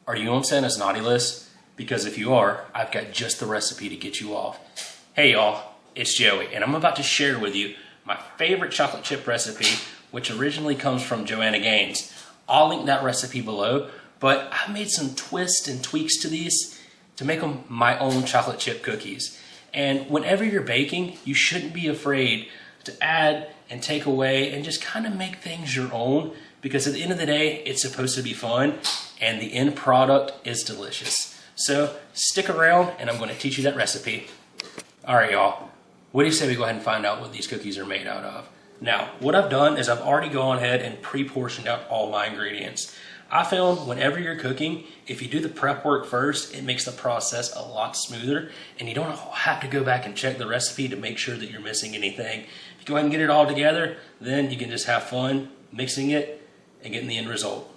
Are you on Santa's naughty list? Because if you are, I've got just the recipe to get you off. Hey y'all, it's Joey, and I'm about to share with you my favorite chocolate chip recipe, which originally comes from Joanna Gaines. I'll link that recipe below, but I made some twists and tweaks to these to make them my own chocolate chip cookies. And whenever you're baking, you shouldn't be afraid to add and take away and just kind of make things your own, because at the end of the day, it's supposed to be fun and the end product is delicious. So stick around and I'm going to teach you that recipe. All right, y'all, what do you say we go ahead and find out what these cookies are made out of? Now, what I've done is I've already gone ahead and pre-portioned out all my ingredients. I found whenever you're cooking, if you do the prep work first, it makes the process a lot smoother and you don't have to go back and check the recipe to make sure that you're missing anything. If you go ahead and get it all together, then you can just have fun mixing it and getting the end result.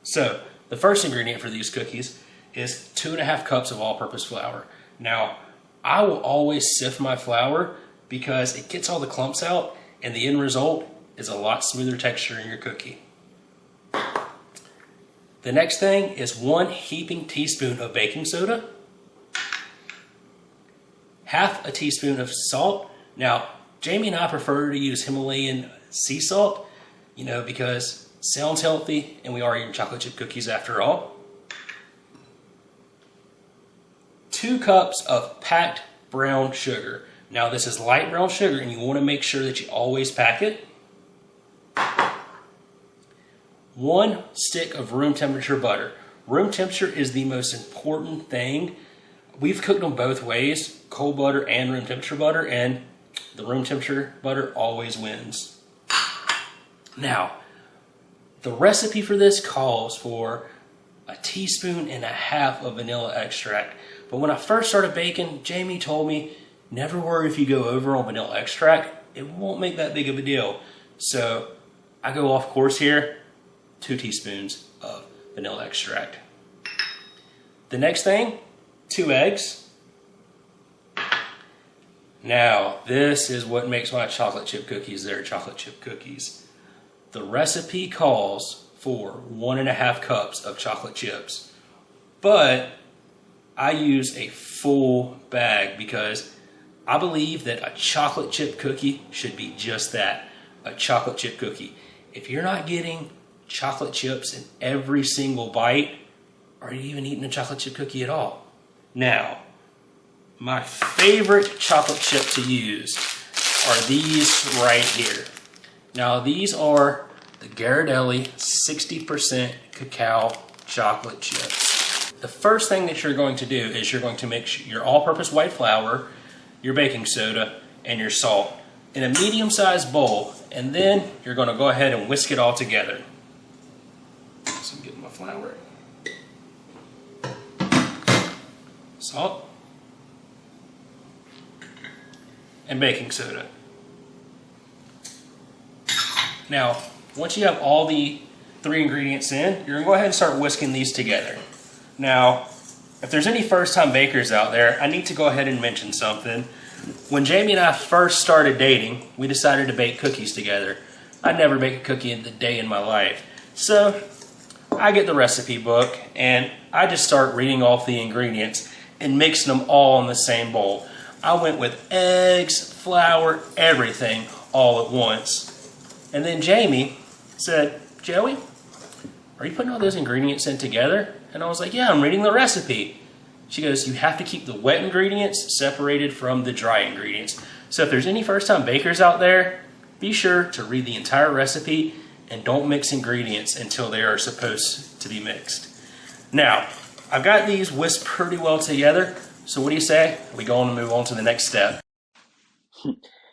So, the first ingredient for these cookies is 2.5 cups of all-purpose flour. Now, I will always sift my flour because it gets all the clumps out and the end result is a lot smoother texture in your cookie. The next thing is 1 heaping teaspoon of baking soda, 1/2 teaspoon of salt. Now, Jamie and I prefer to use Himalayan sea salt, because it sounds healthy and we are eating chocolate chip cookies after all. 2 cups of packed brown sugar. Now, this is light brown sugar and you want to make sure that you always pack it. 1 stick of room temperature butter. Room temperature is the most important thing. We've cooked them both ways, cold butter and room temperature butter, and the room temperature butter always wins. Now, the recipe for this calls for 1.5 teaspoons of vanilla extract. But when I first started baking, Jamie told me, never worry if you go over on vanilla extract. It won't make that big of a deal. So I go off course here. 2 teaspoons of vanilla extract. The next thing, 2 eggs. Now, this is what makes my chocolate chip cookies their chocolate chip cookies. The recipe calls for 1.5 cups of chocolate chips, but I use a full bag because I believe that a chocolate chip cookie should be just that, a chocolate chip cookie. If you're not getting chocolate chips in every single bite, are you even eating a chocolate chip cookie at all? Now, my favorite chocolate chip to use are these right here. Now, these are the Ghirardelli 60% cacao chocolate chips. The first thing that you're going to do is you're going to mix your all-purpose white flour, your baking soda, and your salt in a medium-sized bowl, and then you're going to go ahead and whisk it all together. So I'm getting my flour, salt, and baking soda. Now, once you have all the 3 ingredients in, you're going to go ahead and start whisking these together. Now, if there's any first-time bakers out there, I need to go ahead and mention something. When Jamie and I first started dating, we decided to bake cookies together. I'd never baked a cookie in the day in my life. So I get the recipe book and I just start reading off the ingredients and mixing them all in the same bowl. I went with eggs, flour, everything all at once. And then Jamie said, Joey, are you putting all those ingredients in together? And I was like, yeah, I'm reading the recipe. She goes, you have to keep the wet ingredients separated from the dry ingredients. So if there's any first-time bakers out there, be sure to read the entire recipe and don't mix ingredients until they are supposed to be mixed. Now, I've got these whisked pretty well together, so what do you say? We go on and move on to the next step.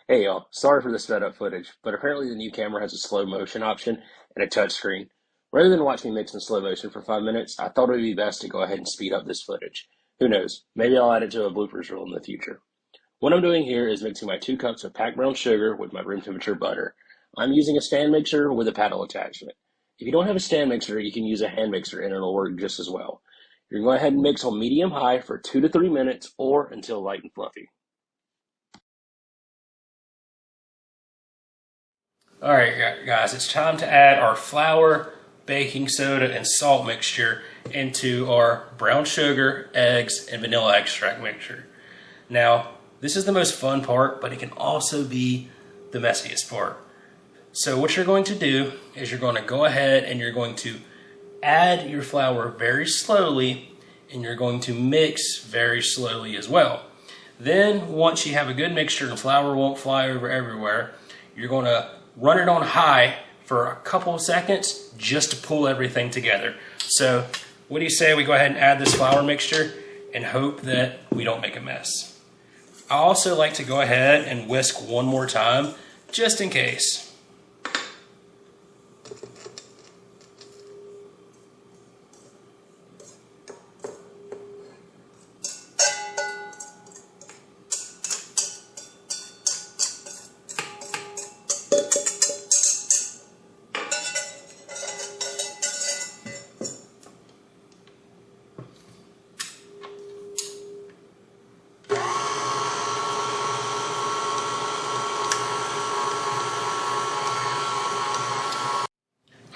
Hey y'all, sorry for the sped up footage, but apparently the new camera has a slow motion option and a touch screen. Rather than watch me mix in slow motion for 5 minutes, I thought it would be best to go ahead and speed up this footage. Who knows, maybe I'll add it to a bloopers reel in the future. What I'm doing here is mixing my 2 cups of packed brown sugar with my room temperature butter. I'm using a stand mixer with a paddle attachment. If you don't have a stand mixer, you can use a hand mixer and it'll work just as well. You're going to go ahead and mix on medium-high for 2 to 3 minutes or until light and fluffy. All right, guys, it's time to add our flour, baking soda, and salt mixture into our brown sugar, eggs, and vanilla extract mixture. Now, this is the most fun part, but it can also be the messiest part. So what you're going to do is you're going to go ahead and you're going to add your flour very slowly, and you're going to mix very slowly as well. Then once you have a good mixture and flour won't fly over everywhere, you're going to run it on high for a couple of seconds just to pull everything together. So what do you say we go ahead and add this flour mixture and hope that we don't make a mess. I also like to go ahead and whisk one more time just in case.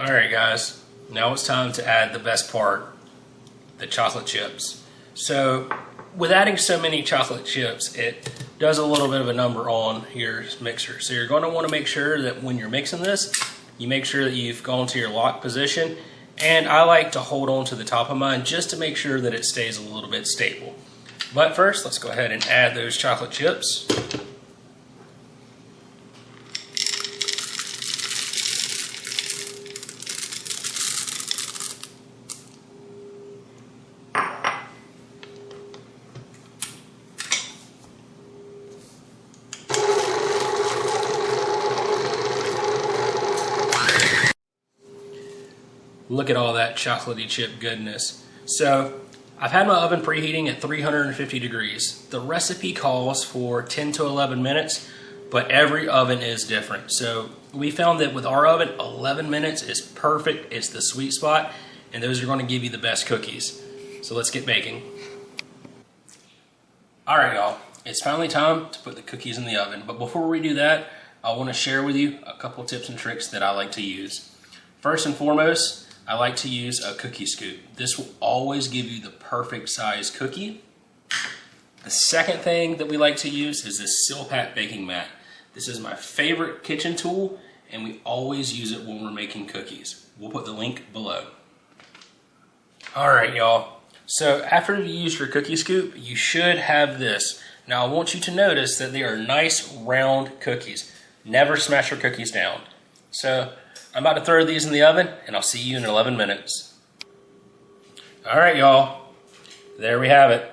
Alright guys, now it's time to add the best part, the chocolate chips. So with adding so many chocolate chips, it does a little bit of a number on your mixer. So you're going to want to make sure that when you're mixing this, you make sure that you've gone to your lock position. And I like to hold on to the top of mine just to make sure that it stays a little bit stable. But first, let's go ahead and add those chocolate chips. Look at all that chocolatey chip goodness. So I've had my oven preheating at 350 degrees. The recipe calls for 10 to 11 minutes, but every oven is different. So we found that with our oven, 11 minutes is perfect. It's the sweet spot, and those are going to give you the best cookies. So let's get baking. All right, y'all. It's finally time to put the cookies in the oven. But before we do that, I want to share with you a couple tips and tricks that I like to use. First and foremost, I like to use a cookie scoop. This will always give you the perfect size cookie. The second thing that we like to use is this Silpat baking mat. This is my favorite kitchen tool, and we always use it when we're making cookies. We'll put the link below. All right, y'all. So after you use your cookie scoop, you should have this. Now I want you to notice that they are nice round cookies. Never smash your cookies down. So I'm about to throw these in the oven, and I'll see you in 11 minutes. All right, y'all. There we have it.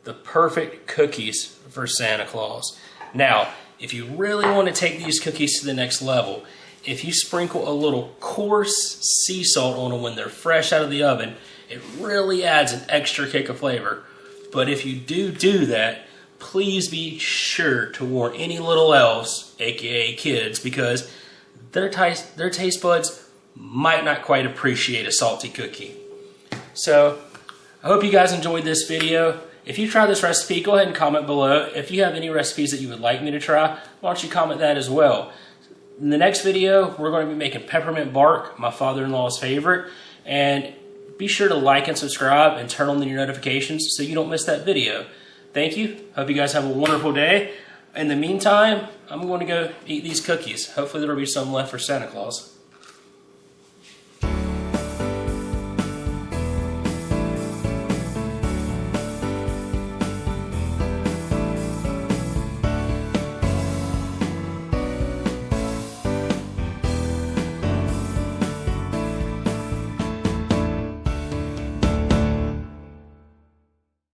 The perfect cookies for Santa Claus. Now, if you really want to take these cookies to the next level, if you sprinkle a little coarse sea salt on them when they're fresh out of the oven, it really adds an extra kick of flavor. But if you do that, please be sure to warn any little elves, aka kids, because their taste buds might not quite appreciate a salty cookie. So I hope you guys enjoyed this video. If you try this recipe, go ahead and comment below. If you have any recipes that you would like me to try, why don't you comment that as well. In the next video, we're going to be making peppermint bark, my father-in-law's favorite. And be sure to like and subscribe and turn on your notifications so you don't miss that video. Thank you. Hope you guys have a wonderful day. In the meantime, I'm going to go eat these cookies. Hopefully there will be some left for Santa Claus.